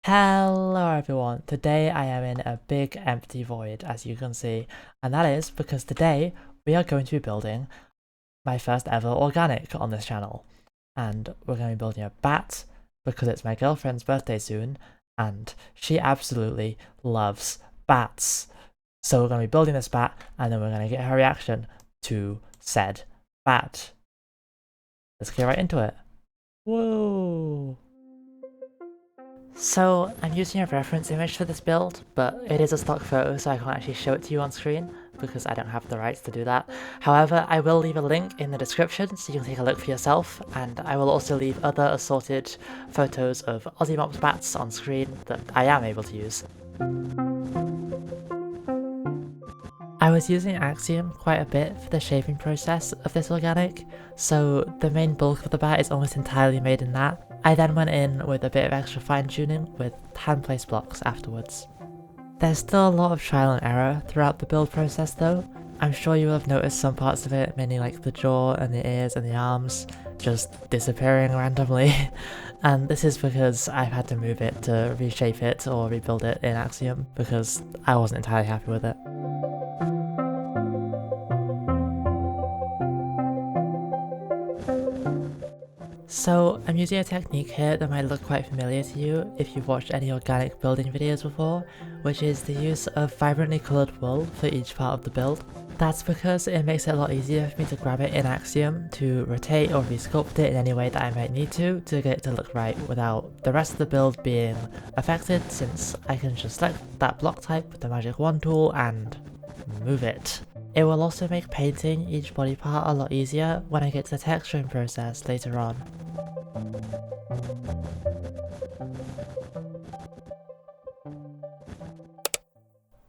Hello everyone, today I am in a big empty void as you can see, and that is because today we are going to be building my first ever organic on this channel. And we're going to be building a bat because it's my girlfriend's birthday soon and she absolutely loves bats. So we're going to be building this bat and then we're going to get her reaction to said bat. Let's get right into it. Whoa! So I'm using a reference image for this build, but it is a stock photo so I can't actually show it to you on screen because I don't have the rights to do that. However, I will leave a link in the description so you can take a look for yourself, and I will also leave other assorted photos of ozimops bats on screen that I am able to use. I was using Axiom quite a bit for the shaping process of this organic, so the main bulk of the bat is almost entirely made in that. I then went in with a bit of extra fine tuning with hand-placed blocks afterwards. There's still a lot of trial and error throughout the build process though. I'm sure you will have noticed some parts of it, mainly like the jaw and the ears and the arms, just disappearing randomly. And this is because I've had to move it to reshape it or rebuild it in Axiom because I wasn't entirely happy with it. So I'm using a technique here that might look quite familiar to you if you've watched any organic building videos before, which is the use of vibrantly coloured wool for each part of the build. That's because it makes it a lot easier for me to grab it in Axiom, to rotate or resculpt it in any way that I might need to get it to look right without the rest of the build being affected, since I can just select that block type with the magic wand tool and move it. It will also make painting each body part a lot easier when I get to the texturing process later on.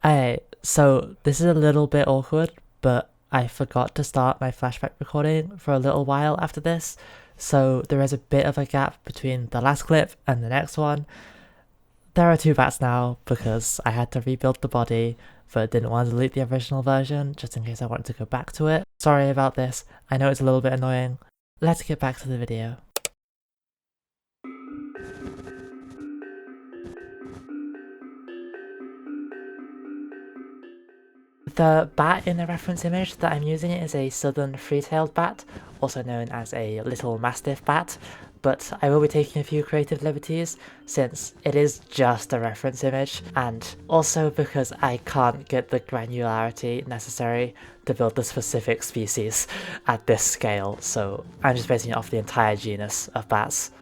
Alright, so this is a little bit awkward, but I forgot to start my flashback recording for a little while after this, so there is a bit of a gap between the last clip and the next one. There are two bats now because I had to rebuild the body, but didn't want to delete the original version just in case I wanted to go back to it. Sorry about this, I know it's a little bit annoying. Let's get back to the video. The bat in the reference image that I'm using is a southern free-tailed bat, also known as a little mastiff bat, but I will be taking a few creative liberties since it is just a reference image, and also because I can't get the granularity necessary to build the specific species at this scale, so I'm just basing it off the entire genus of bats.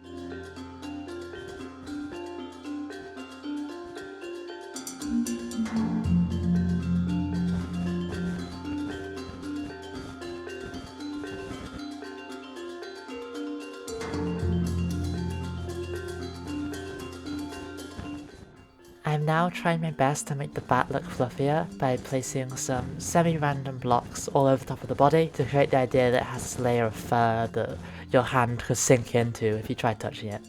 I'm now trying my best to make the bat look fluffier by placing some semi-random blocks all over the top of the body to create the idea that it has this layer of fur that your hand could sink into if you tried touching it.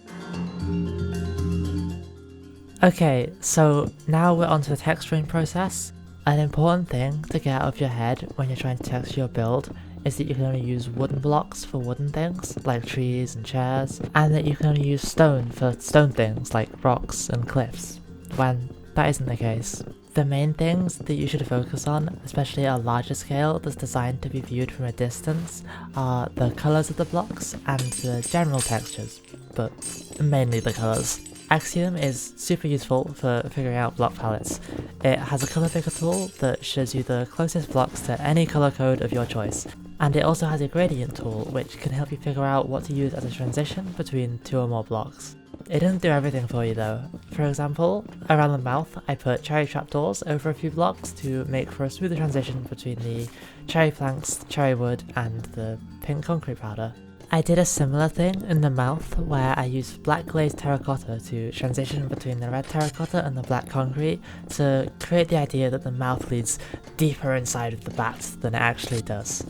Okay, so now we're onto the texturing process. An important thing to get out of your head when you're trying to texture your build is that you can only use wooden blocks for wooden things, like trees and chairs, and that you can only use stone for stone things, like rocks and cliffs, when that isn't the case. The main things that you should focus on, especially at a larger scale that's designed to be viewed from a distance, are the colours of the blocks and the general textures, but mainly the colours. Axiom is super useful for figuring out block palettes. It has a colour picker tool that shows you the closest blocks to any colour code of your choice, and it also has a gradient tool which can help you figure out what to use as a transition between two or more blocks. It doesn't do everything for you though. For example, around the mouth I put cherry trapdoors over a few blocks to make for a smoother transition between the cherry planks, cherry wood and the pink concrete powder. I did a similar thing in the mouth where I used black glazed terracotta to transition between the red terracotta and the black concrete to create the idea that the mouth leads deeper inside of the bat than it actually does.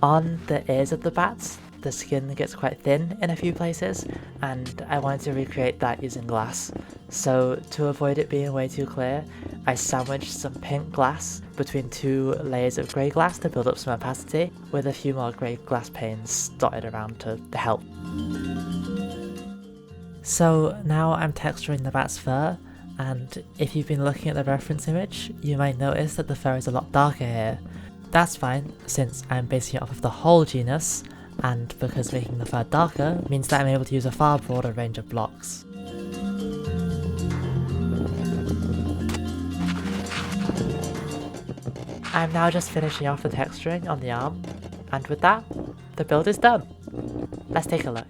On the ears of the bats, the skin gets quite thin in a few places, and I wanted to recreate that using glass. So to avoid it being way too clear, I sandwiched some pink glass between 2 layers of grey glass to build up some opacity, with a few more grey glass panes dotted around to help. So now I'm texturing the bat's fur, and if you've been looking at the reference image, you might notice that the fur is a lot darker here. That's fine, since I'm basing it off of the whole genus, and because making the fur darker means that I'm able to use a far broader range of blocks. I'm now just finishing off the texturing on the arm, and with that, the build is done. Let's take a look.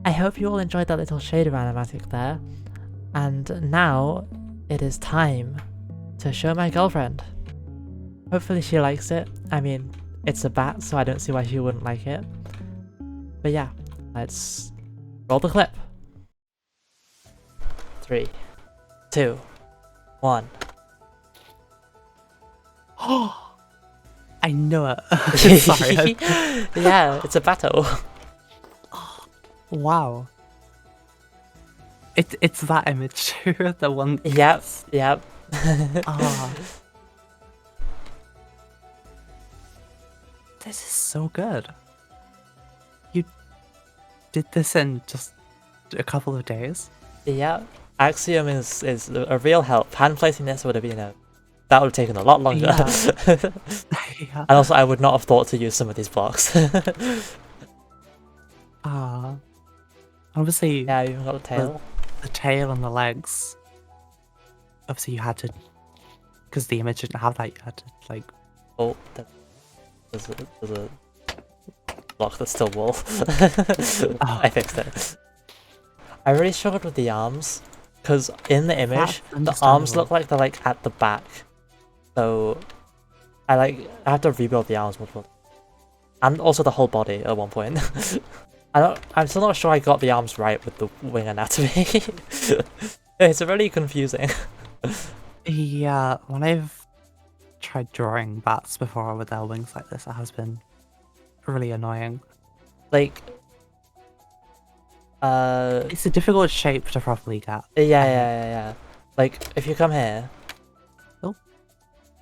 I hope you all enjoyed that little shader animatic there, and now it is time to show my girlfriend. Hopefully she likes it. I mean, it's a bat, so I don't see why she wouldn't like it. But yeah, let's roll the clip. 3, 2, 1. Oh, I knew it. Sorry. Yeah, it's a battle. Wow. It's that image too, the one. Yep. Ah. This is so good. You did this in just a couple of days? Yeah. Axiom is a real help. Hand placing this would have been that would have taken a lot longer. Yeah. Yeah. And also I would not have thought to use some of these blocks. Obviously, yeah, you even got the tail. The tail and the legs. Obviously, you had to, because the image didn't have that. You had to like. Oh, there's a block that's still wool. Oh. I fixed it. I really struggled with the arms, because in the image the arms look like they're like at the back, so I have to rebuild the arms multiple, and also the whole body at one point. I'm still not sure I got the arms right with the wing anatomy. It's really confusing. Yeah, when I've tried drawing bats before with their wings like this, it has been really annoying. Like, it's a difficult shape to properly get. Yeah. Like, if you come here, oh,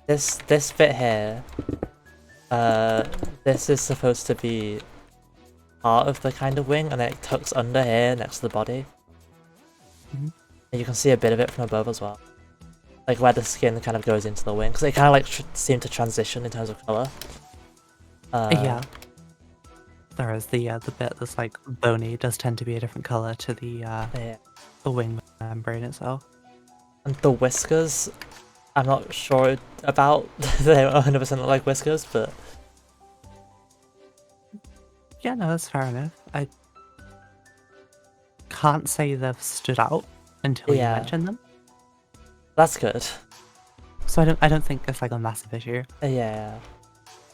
this bit here, this is supposed to be part of the kind of wing, and then it tucks under here next to the body. Mm-hmm. And you can see a bit of it from above as well, like where the skin kind of goes into the wing, because they kind of like seem to transition in terms of color. Yeah, there is the bit that's like bony does tend to be a different color to the wing membrane itself. And the whiskers, I'm not sure about. They don't 100% look like whiskers, but yeah, no, that's fair enough. I can't say they've stood out until you mention them. That's good. So I don't think it's like a massive issue. Yeah.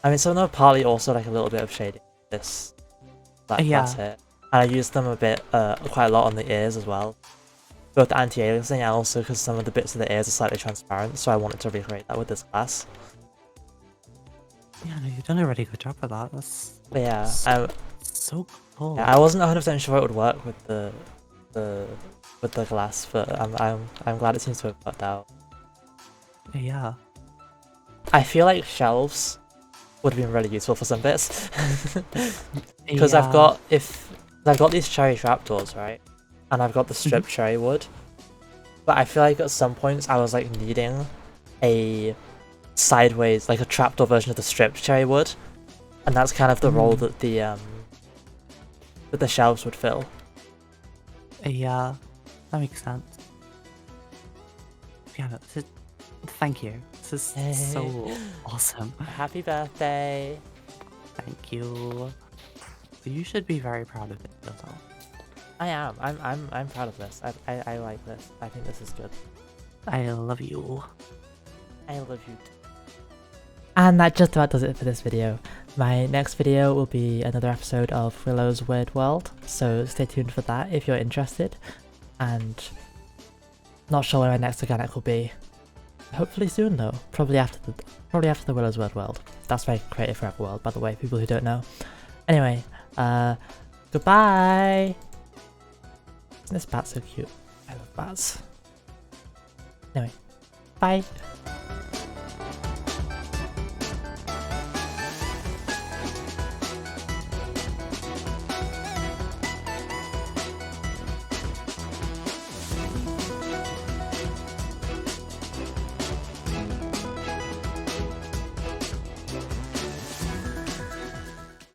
I mean, some of them are partly also like a little bit of shading. That's it. And I used them a bit, quite a lot on the ears as well. Both the anti-aliasing and also because some of the bits of the ears are slightly transparent, so I wanted to recreate that with this glass. Yeah, no, you've done a really good job with that. That's so cool. Yeah, I wasn't 100% sure it would work with the glass, but I'm glad it seems to have worked out. Yeah. I feel like shelves would have been really useful for some bits. Because I've got these cherry trapdoors, right? And I've got the stripped cherry wood, but I feel like at some points I was like needing a sideways, like a trapdoor version of the stripped cherry wood, and that's kind of the role that the shelves would fill. Yeah, that makes sense. Yeah, no, thank you. This is so awesome. Happy birthday! Thank you. You should be very proud of it, Willow. I am. I'm proud of this. I like this. I think this is good. I love you. I love you too. And that just about does it for this video. My next video will be another episode of Willow's Weird World, so stay tuned for that if you're interested. And not sure where my next organic will be. Hopefully soon though. Probably after the Willow's Weird World. That's my Creative Forever world, by the way, people who don't know. Anyway, goodbye! This bat's so cute. I love bats. Anyway, bye!